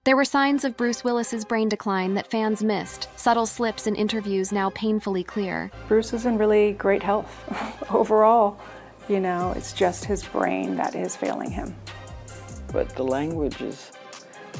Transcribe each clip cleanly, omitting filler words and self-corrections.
There were signs of Bruce Willis's brain decline that fans missed, subtle slips in interviews now painfully clear. Bruce is in really great health overall. It's just his brain that is failing him. But the language is...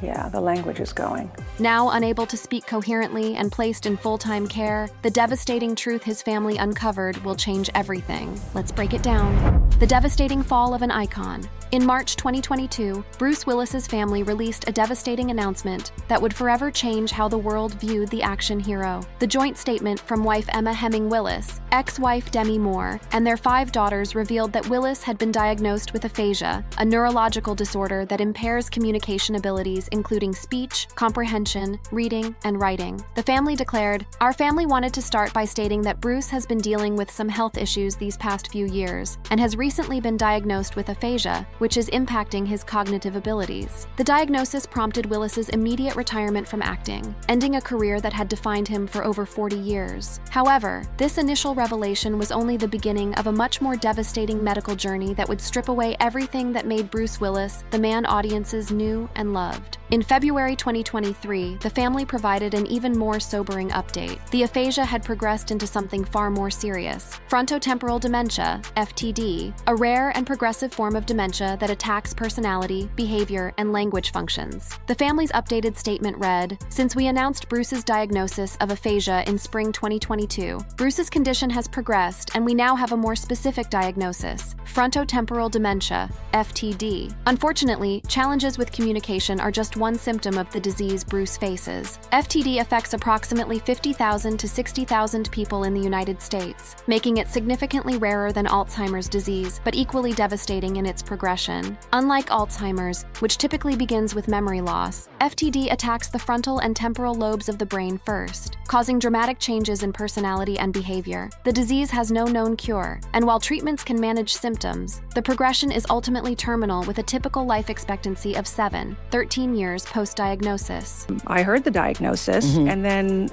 Yeah, the language is going. Now unable to speak coherently and placed in full-time care, the devastating truth his family uncovered will change everything. Let's break it down. The devastating fall of an icon. In March 2022, Bruce Willis's family released a devastating announcement that would forever change how the world viewed the action hero. The joint statement from wife Emma Hemming Willis, ex-wife Demi Moore, and their 5 daughters revealed that Willis had been diagnosed with aphasia, a neurological disorder that impairs communication abilities including speech, comprehension, reading, and writing. The family declared, "Our family wanted to start by stating that Bruce has been dealing with some health issues these past few years and has recently been diagnosed with aphasia, which is impacting his cognitive abilities." The diagnosis prompted Willis's immediate retirement from acting, ending a career that had defined him for over 40 years. However, this initial revelation was only the beginning of a much more devastating medical journey that would strip away everything that made Bruce Willis the man audiences knew and loved. In February 2023, the family provided an even more sobering update. The aphasia had progressed into something far more serious: frontotemporal dementia, FTD, a rare and progressive form of dementia that attacks personality, behavior, and language functions. The family's updated statement read, "Since we announced Bruce's diagnosis of aphasia in spring 2022, Bruce's condition has progressed and we now have a more specific diagnosis: frontotemporal dementia, FTD. Unfortunately, challenges with communication are just one symptom of the disease Bruce faces. FTD affects approximately 50,000 to 60,000 people in the United States, making it significantly rarer than Alzheimer's disease, but equally devastating in its progression. Unlike Alzheimer's, which typically begins with memory loss, FTD attacks the frontal and temporal lobes of the brain first, causing dramatic changes in personality and behavior. The disease has no known cure, and while treatments can manage symptoms, the progression is ultimately terminal with a typical life expectancy of 13 years post-diagnosis. I heard the diagnosis, and then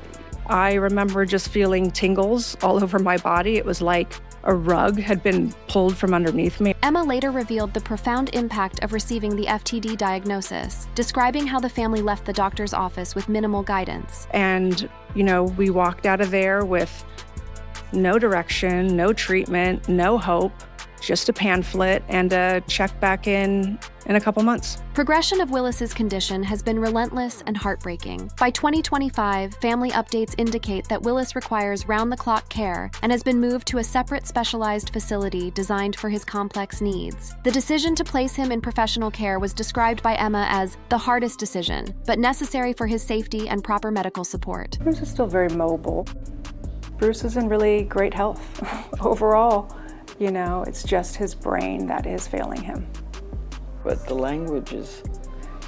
I remember just feeling tingles all over my body. It was like a rug had been pulled from underneath me. Emma later revealed the profound impact of receiving the FTD diagnosis, describing how the family left the doctor's office with minimal guidance. And, we walked out of there with no direction, no treatment, no hope, just a pamphlet and a check back in a couple months. Progression of Willis's condition has been relentless and heartbreaking. By 2025, family updates indicate that Willis requires round-the-clock care and has been moved to a separate specialized facility designed for his complex needs. The decision to place him in professional care was described by Emma as the hardest decision, but necessary for his safety and proper medical support. Bruce is still very mobile. Bruce is in really great health overall. It's just his brain that is failing him. But the language is...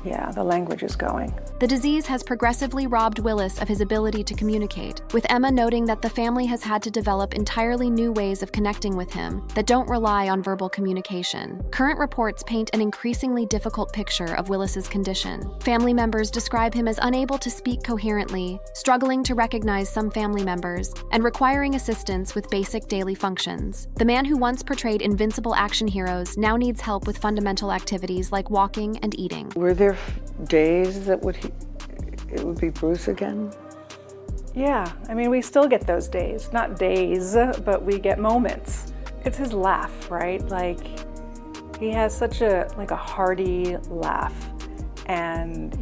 Yeah, the language is going. The disease has progressively robbed Willis of his ability to communicate, with Emma noting that the family has had to develop entirely new ways of connecting with him that don't rely on verbal communication. Current reports paint an increasingly difficult picture of Willis's condition. Family members describe him as unable to speak coherently, struggling to recognize some family members, and requiring assistance with basic daily functions. The man who once portrayed invincible action heroes now needs help with fundamental activities like walking and eating. Were there days that it would be Bruce again? Yeah, we still get those days. Not days, but we get moments. It's his laugh, right? He has such a hearty laugh. And,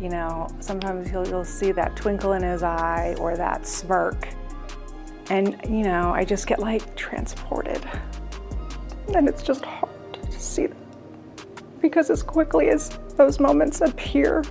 sometimes you'll see that twinkle in his eye or that smirk. And, I just get transported. And it's just hard to see that. Because as quickly as those moments appear,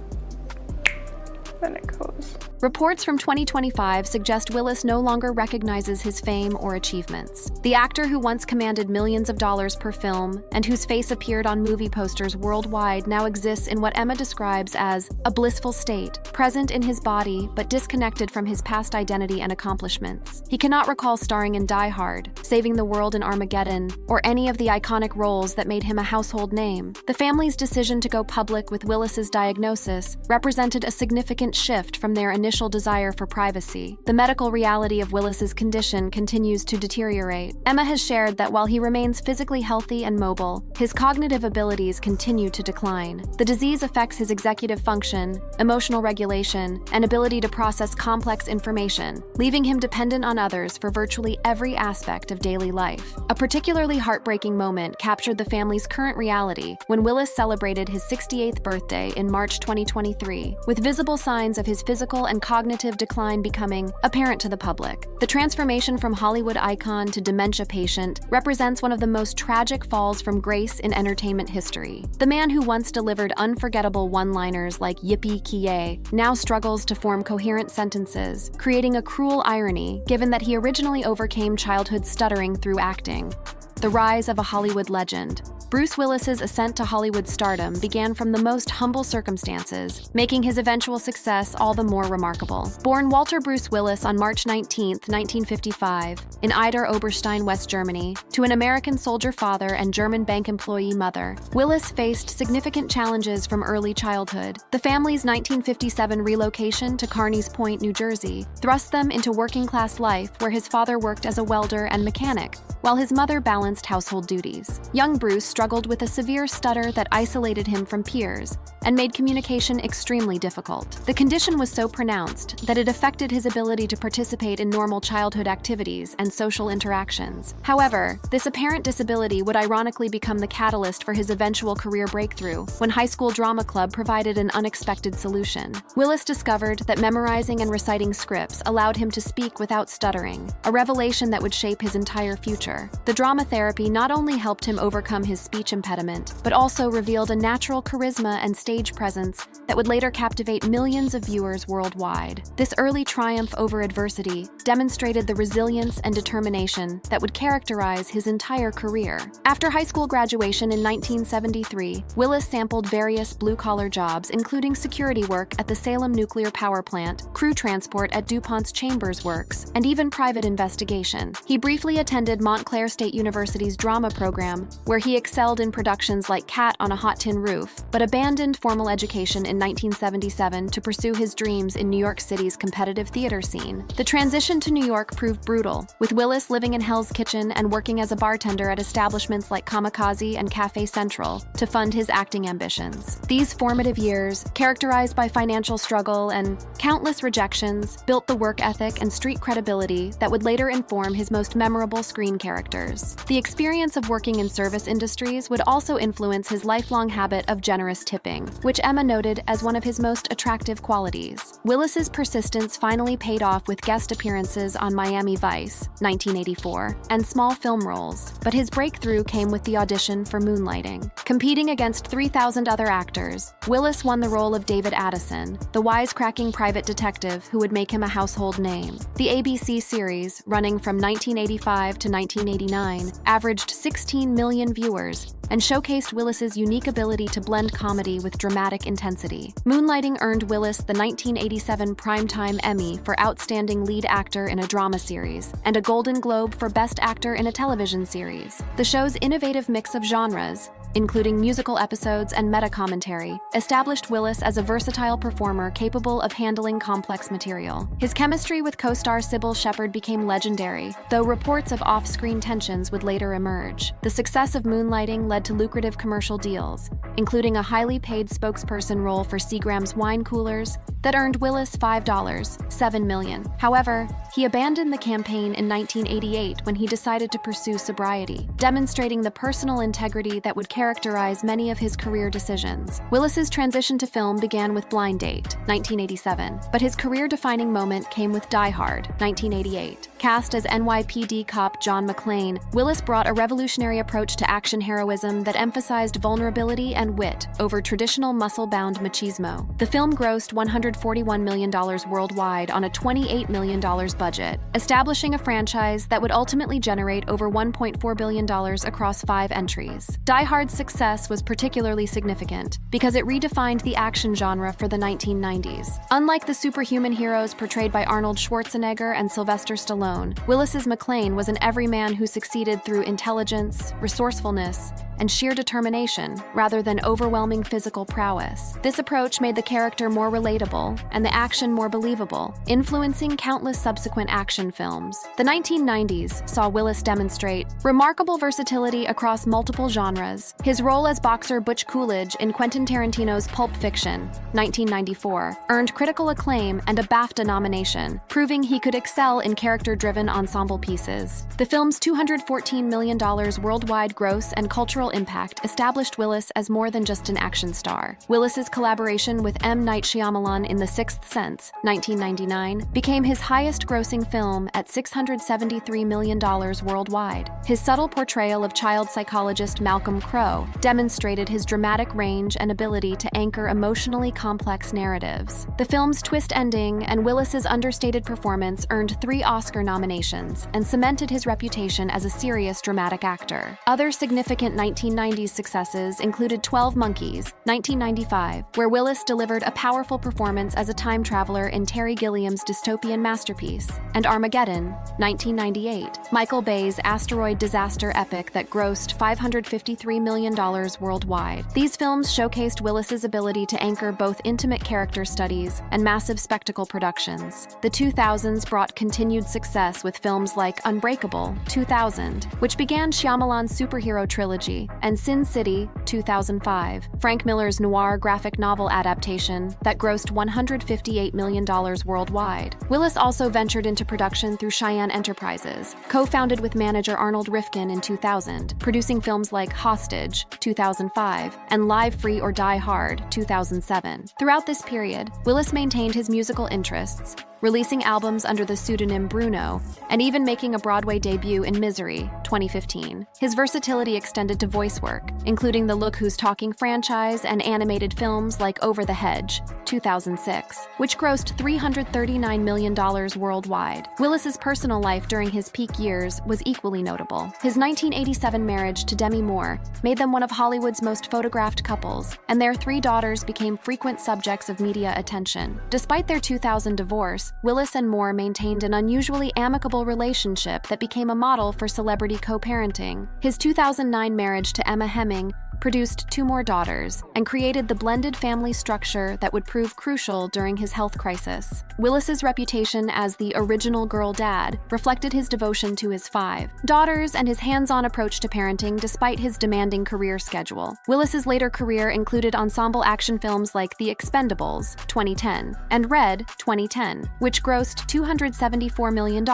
then it goes. Reports from 2025 suggest Willis no longer recognizes his fame or achievements. The actor who once commanded millions of dollars per film and whose face appeared on movie posters worldwide now exists in what Emma describes as a blissful state, present in his body but disconnected from his past identity and accomplishments. He cannot recall starring in Die Hard, Saving the World in Armageddon, or any of the iconic roles that made him a household name. The family's decision to go public with Willis's diagnosis represented a significant shift from their initial initial desire for privacy, the medical reality of Willis's condition continues to deteriorate. Emma has shared that while he remains physically healthy and mobile, his cognitive abilities continue to decline. The disease affects his executive function, emotional regulation, and ability to process complex information, leaving him dependent on others for virtually every aspect of daily life. A particularly heartbreaking moment captured the family's current reality when Willis celebrated his 68th birthday in March 2023, with visible signs of his physical and cognitive decline becoming apparent to the public. The transformation from Hollywood icon to dementia patient represents one of the most tragic falls from grace in entertainment history. The man who once delivered unforgettable one-liners like "Yippee-ki-yay" now struggles to form coherent sentences, creating a cruel irony given that he originally overcame childhood stuttering through acting. The rise of a Hollywood legend. Bruce Willis's ascent to Hollywood stardom began from the most humble circumstances, making his eventual success all the more remarkable. Born Walter Bruce Willis on March 19, 1955, in Eider, Oberstein, West Germany, to an American soldier father and German bank employee mother, Willis faced significant challenges from early childhood. The family's 1957 relocation to Carneys Point, New Jersey, thrust them into working-class life where his father worked as a welder and mechanic, while his mother balanced household duties. Young Bruce struggled with a severe stutter that isolated him from peers and made communication extremely difficult. The condition was so pronounced that it affected his ability to participate in normal childhood activities and social interactions. However, this apparent disability would ironically become the catalyst for his eventual career breakthrough when high school drama club provided an unexpected solution. Willis discovered that memorizing and reciting scripts allowed him to speak without stuttering, a revelation that would shape his entire future. The drama therapy not only helped him overcome his speech impediment, but also revealed a natural charisma and stage presence that would later captivate millions of viewers worldwide. This early triumph over adversity demonstrated the resilience and determination that would characterize his entire career. After high school graduation in 1973, Willis sampled various blue-collar jobs, including security work at the Salem Nuclear Power Plant, crew transport at DuPont's Chambers Works, and even private investigation. He briefly attended Montclair State University's drama program, where he excelled in productions like Cat on a Hot Tin Roof, but abandoned formal education in 1977 to pursue his dreams in New York City's competitive theater scene. The transition to New York proved brutal, with Willis living in Hell's Kitchen and working as a bartender at establishments like Kamikaze and Cafe Central to fund his acting ambitions. These formative years, characterized by financial struggle and countless rejections, built the work ethic and street credibility that would later inform his most memorable screen characters. The experience of working in service industries would also influence his lifelong habit of generous tipping, which Emma noted as one of his most attractive qualities. Willis's persistence finally paid off with guest appearances on Miami Vice, 1984, and small film roles, but his breakthrough came with the audition for Moonlighting. Competing against 3,000 other actors, Willis won the role of David Addison, the wisecracking private detective who would make him a household name. The ABC series, running from 1985 to 1989, averaged 16 million viewers and showcased Willis's unique ability to blend comedy with dramatic intensity. Moonlighting earned Willis the 1987 Primetime Emmy for Outstanding Lead Actor in a Drama Series and a Golden Globe for Best Actor in a Television Series. The show's innovative mix of genres, including musical episodes and meta-commentary, established Willis as a versatile performer capable of handling complex material. His chemistry with co-star Sybil Shepherd became legendary, though reports of off-screen tensions would later emerge. The success of Moonlighting led to lucrative commercial deals, including a highly paid spokesperson role for Seagram's wine coolers that earned Willis $7 million. However, he abandoned the campaign in 1988 when he decided to pursue sobriety, demonstrating the personal integrity that would characterize many of his career decisions. Willis's transition to film began with Blind Date, 1987, but his career-defining moment came with Die Hard, 1988. Cast as NYPD cop John McClane, Willis brought a revolutionary approach to action heroism that emphasized vulnerability and wit over traditional muscle-bound machismo. The film grossed $141 million worldwide on a $28 million budget, establishing a franchise that would ultimately generate over $1.4 billion across 5 entries. Die Hard's success was particularly significant because it redefined the action genre for the 1990s. Unlike the superhuman heroes portrayed by Arnold Schwarzenegger and Sylvester Stallone, Willis's McClane was an everyman who succeeded through intelligence, resourcefulness, and sheer determination rather than overwhelming physical prowess. This approach made the character more relatable and the action more believable, influencing countless subsequent action films. The 1990s saw Willis demonstrate remarkable versatility across multiple genres. His role as boxer Butch Coolidge in Quentin Tarantino's Pulp Fiction, 1994, earned critical acclaim and a BAFTA nomination, proving he could excel in character-driven ensemble pieces. The film's $214 million worldwide gross and cultural impact established Willis as more than just an action star. Willis's collaboration with M. Night Shyamalan in The Sixth Sense, 1999, became his highest-grossing film at $673 million worldwide. His subtle portrayal of child psychologist Malcolm Crowe demonstrated his dramatic range and ability to anchor emotionally complex narratives. The film's twist ending and Willis's understated performance earned 3 Oscar nominations and cemented his reputation as a serious dramatic actor. Other significant 1990s successes included 12 Monkeys, 1995, where Willis delivered a powerful performance as a time traveler in Terry Gilliam's dystopian masterpiece, and Armageddon, 1998, Michael Bay's asteroid disaster epic that grossed $553 million worldwide. These films showcased Willis's ability to anchor both intimate character studies and massive spectacle productions. The 2000s brought continued success with films like Unbreakable, 2000, which began Shyamalan's superhero trilogy, and Sin City, 2005, Frank Miller's noir graphic novel adaptation that grossed $158 million worldwide. Willis also ventured into production through Cheyenne Enterprises, co-founded with manager Arnold Rifkin in 2000, producing films like Hostage, 2005, and Live Free or Die Hard, 2007. Throughout this period, Willis maintained his musical interests, releasing albums under the pseudonym Bruno, and even making a Broadway debut in Misery, 2015. His versatility extended to voice work, including the Look Who's Talking franchise and animated films like Over the Hedge, 2006, which grossed $339 million worldwide. Willis's personal life during his peak years was equally notable. His 1987 marriage to Demi Moore made them one of Hollywood's most photographed couples, and their 3 daughters became frequent subjects of media attention. Despite their 2000 divorce, Willis and Moore maintained an unusually amicable relationship that became a model for celebrity co-parenting. His 2009 marriage to Emma Hemming produced 2 more daughters, and created the blended family structure that would prove crucial during his health crisis. Willis's reputation as the original girl dad reflected his devotion to his 5 daughters and his hands-on approach to parenting despite his demanding career schedule. Willis's later career included ensemble action films like The Expendables, 2010, and Red, 2010, which grossed $274 million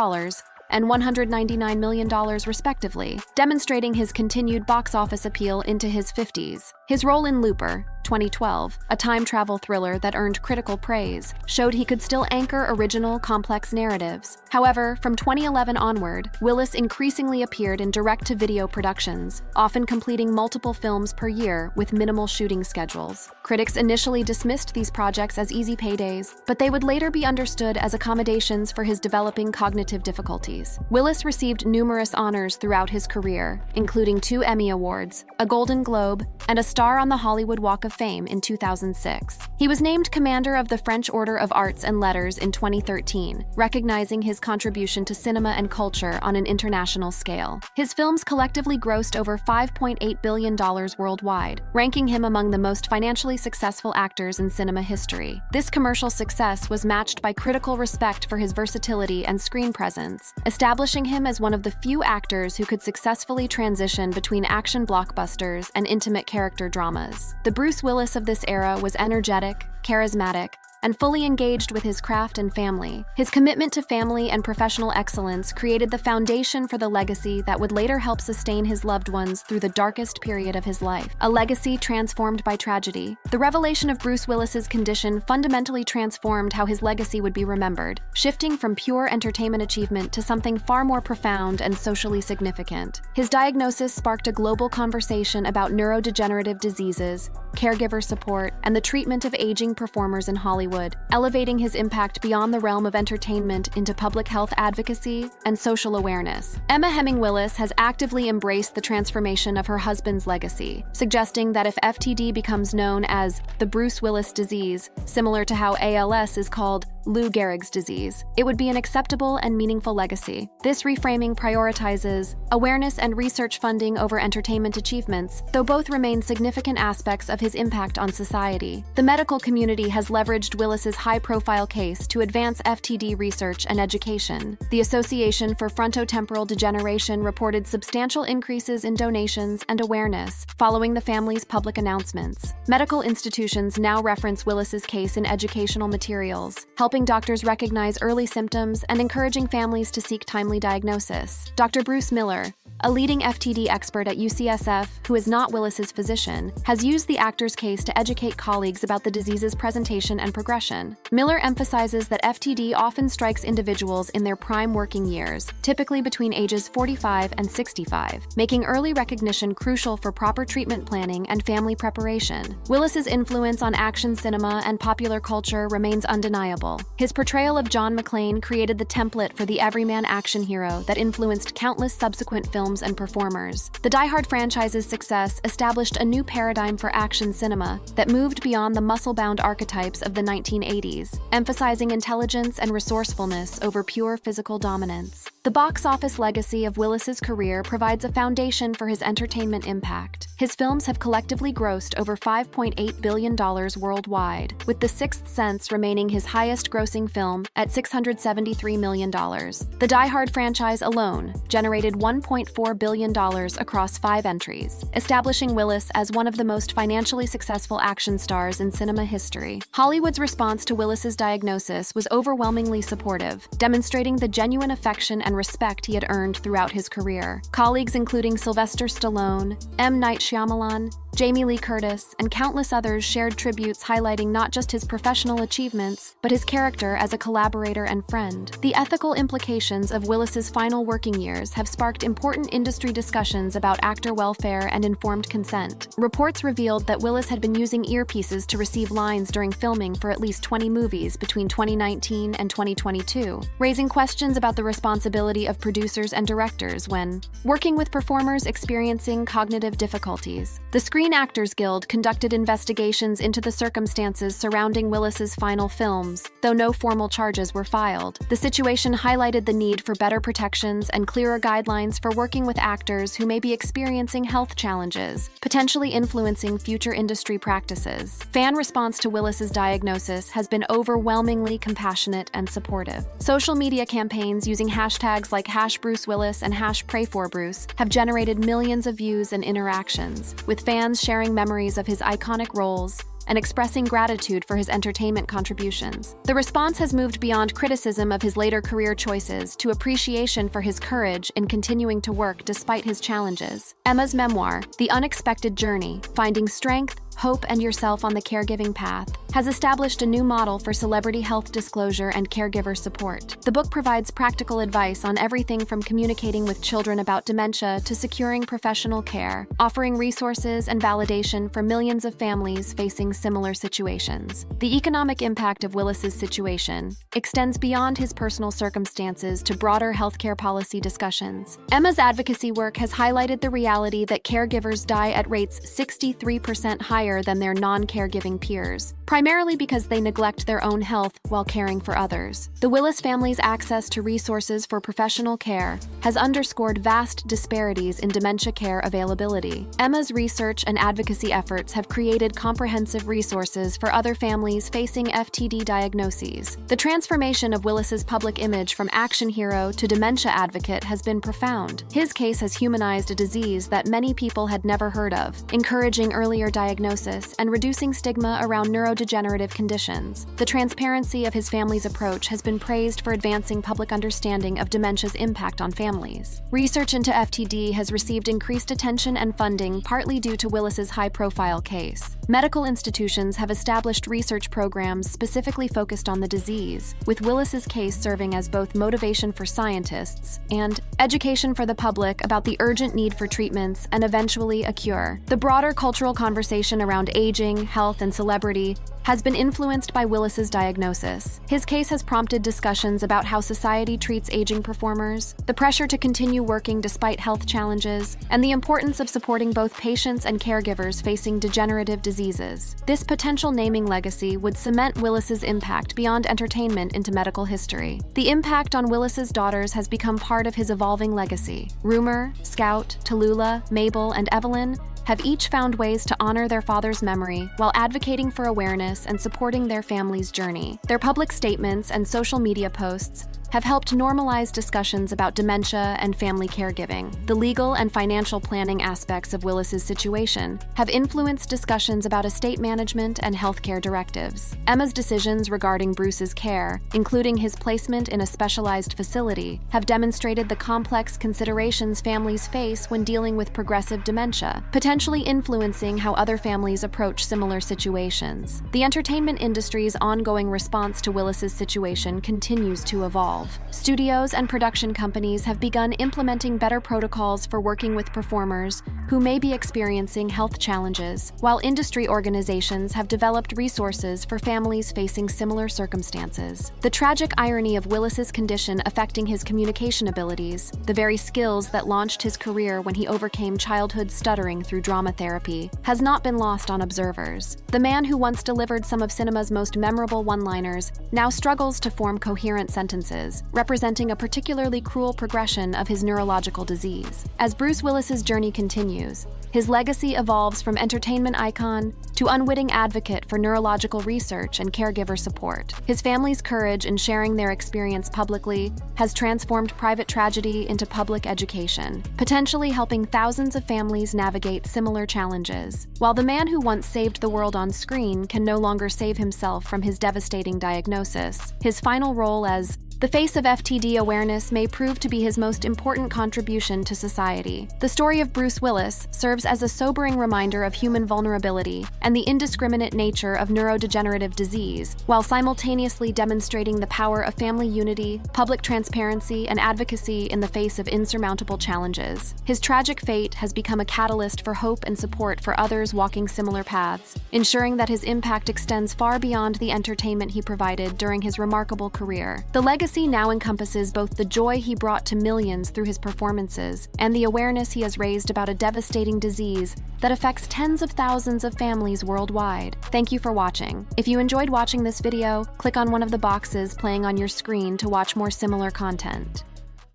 and $199 million respectively, demonstrating his continued box office appeal into his 50s. His role in Looper, 2012, a time travel thriller that earned critical praise, showed he could still anchor original, complex narratives. However, from 2011 onward, Willis increasingly appeared in direct-to-video productions, often completing multiple films per year with minimal shooting schedules. Critics initially dismissed these projects as easy paydays, but they would later be understood as accommodations for his developing cognitive difficulties. Willis received numerous honors throughout his career, including 2 Emmy Awards, a Golden Globe, and a star on the Hollywood Walk of Fame in 2006. He was named Commander of the French Order of Arts and Letters in 2013, recognizing his contribution to cinema and culture on an international scale. His films collectively grossed over $5.8 billion worldwide, ranking him among the most financially successful actors in cinema history. This commercial success was matched by critical respect for his versatility and screen presence, establishing him as one of the few actors who could successfully transition between action blockbusters and intimate character dramas. The Bruce Willis of this era was energetic, charismatic, and fully engaged with his craft and family. His commitment to family and professional excellence created the foundation for the legacy that would later help sustain his loved ones through the darkest period of his life, a legacy transformed by tragedy. The revelation of Bruce Willis's condition fundamentally transformed how his legacy would be remembered, shifting from pure entertainment achievement to something far more profound and socially significant. His diagnosis sparked a global conversation about neurodegenerative diseases, caregiver support, and the treatment of aging performers in Hollywood, elevating his impact beyond the realm of entertainment into public health advocacy and social awareness. Emma Hemming Willis has actively embraced the transformation of her husband's legacy, suggesting that if FTD becomes known as the Bruce Willis disease, similar to how ALS is called Lou Gehrig's disease, it would be an acceptable and meaningful legacy. This reframing prioritizes awareness and research funding over entertainment achievements, though both remain significant aspects of his impact on society. The medical community has leveraged Willis's high-profile case to advance FTD research and education. The Association for Frontotemporal Degeneration reported substantial increases in donations and awareness following the family's public announcements. Medical institutions now reference Willis's case in educational materials, helping doctors recognize early symptoms and encouraging families to seek timely diagnosis. Dr. Bruce Miller, a leading FTD expert at UCSF who is not Willis's physician, has used the actor's case to educate colleagues about the disease's presentation and progression. Miller emphasizes that FTD often strikes individuals in their prime working years, typically between ages 45 and 65, making early recognition crucial for proper treatment planning and family preparation. Willis's influence on action cinema and popular culture remains undeniable. His portrayal of John McClane created the template for the everyman action hero that influenced countless subsequent films and performers. The Die Hard franchise's success established a new paradigm for action cinema that moved beyond the muscle-bound archetypes of the 1980s, emphasizing intelligence and resourcefulness over pure physical dominance. The box office legacy of Willis's career provides a foundation for his entertainment impact. His films have collectively grossed over $5.8 billion worldwide, with The Sixth Sense remaining his highest-grossing film at $673 million. The Die Hard franchise alone generated $1.4 billion across 5 entries, establishing Willis as one of the most financially successful action stars in cinema history. Hollywood's response to Willis's diagnosis was overwhelmingly supportive, demonstrating the genuine affection and respect he had earned throughout his career. Colleagues including Sylvester Stallone, M. Night Shyamalan, Jamie Lee Curtis, and countless others shared tributes highlighting not just his professional achievements, but his character as a collaborator and friend. The ethical implications of Willis's final working years have sparked important industry discussions about actor welfare and informed consent. Reports revealed that Willis had been using earpieces to receive lines during filming for at least 20 movies between 2019 and 2022, raising questions about the responsibility of producers and directors when working with performers experiencing cognitive difficulties. The Screen Actors Guild conducted investigations into the circumstances surrounding Willis's final films, though no formal charges were filed. The situation highlighted the need for better protections and clearer guidelines for working with actors who may be experiencing health challenges, potentially influencing future industry practices. Fan response to Willis's diagnosis has been overwhelmingly compassionate and supportive. Social media campaigns using hashtags like #BruceWillis and #PrayForBruce have generated millions of views and interactions, with fans sharing memories of his iconic roles and expressing gratitude for his entertainment contributions. The response has moved beyond criticism of his later career choices to appreciation for his courage in continuing to work despite his challenges. Emma's memoir, The Unexpected Journey: Finding Strength, Hope, and Yourself on the Caregiving Path, has established a new model for celebrity health disclosure and caregiver support. The book provides practical advice on everything from communicating with children about dementia to securing professional care, offering resources and validation for millions of families facing similar situations. The economic impact of Willis's situation extends beyond his personal circumstances to broader healthcare policy discussions. Emma's advocacy work has highlighted the reality that caregivers die at rates 63% higher than their non-caregiving peers, primarily because they neglect their own health while caring for others. The Willis family's access to resources for professional care has underscored vast disparities in dementia care availability. Emma's research and advocacy efforts have created comprehensive resources for other families facing FTD diagnoses. The transformation of Willis's public image from action hero to dementia advocate has been profound. His case has humanized a disease that many people had never heard of, encouraging earlier diagnosis and reducing stigma around neurodegenerative conditions. The transparency of his family's approach has been praised for advancing public understanding of dementia's impact on families. Research into FTD has received increased attention and funding partly due to Willis's high-profile case. Medical institutions have established research programs specifically focused on the disease, with Willis's case serving as both motivation for scientists and education for the public about the urgent need for treatments and eventually a cure. The broader cultural conversation around aging, health, and celebrity has been influenced by Willis's diagnosis. His case has prompted discussions about how society treats aging performers, the pressure to continue working despite health challenges, and the importance of supporting both patients and caregivers facing degenerative diseases. This potential naming legacy would cement Willis's impact beyond entertainment into medical history. The impact on Willis's daughters has become part of his evolving legacy. Rumor, Scout, Tallulah, Mabel, and Evelyn have each found ways to honor their father's memory while advocating for awareness and supporting their family's journey. Their public statements and social media posts have helped normalize discussions about dementia and family caregiving. The legal and financial planning aspects of Willis's situation have influenced discussions about estate management and healthcare directives. Emma's decisions regarding Bruce's care, including his placement in a specialized facility, have demonstrated the complex considerations families face when dealing with progressive dementia, potentially influencing how other families approach similar situations. The entertainment industry's ongoing response to Willis's situation continues to evolve. Studios and production companies have begun implementing better protocols for working with performers who may be experiencing health challenges, while industry organizations have developed resources for families facing similar circumstances. The tragic irony of Willis's condition affecting his communication abilities, the very skills that launched his career when he overcame childhood stuttering through drama therapy, has not been lost on observers. The man who once delivered some of cinema's most memorable one-liners now struggles to form coherent sentences, representing a particularly cruel progression of his neurological disease. As Bruce Willis's journey continues, his legacy evolves from entertainment icon to unwitting advocate for neurological research and caregiver support. His family's courage in sharing their experience publicly has transformed private tragedy into public education, potentially helping thousands of families navigate similar challenges. While the man who once saved the world on screen can no longer save himself from his devastating diagnosis, his final role as the face of FTD awareness may prove to be his most important contribution to society. The story of Bruce Willis serves as a sobering reminder of human vulnerability and the indiscriminate nature of neurodegenerative disease, while simultaneously demonstrating the power of family unity, public transparency, and advocacy in the face of insurmountable challenges. His tragic fate has become a catalyst for hope and support for others walking similar paths, ensuring that his impact extends far beyond the entertainment he provided during his remarkable career. The legacy now encompasses both the joy he brought to millions through his performances and the awareness he has raised about a devastating disease that affects tens of thousands of families worldwide. Thank you for watching. If you enjoyed watching this video, click on one of the boxes playing on your screen to watch more similar content.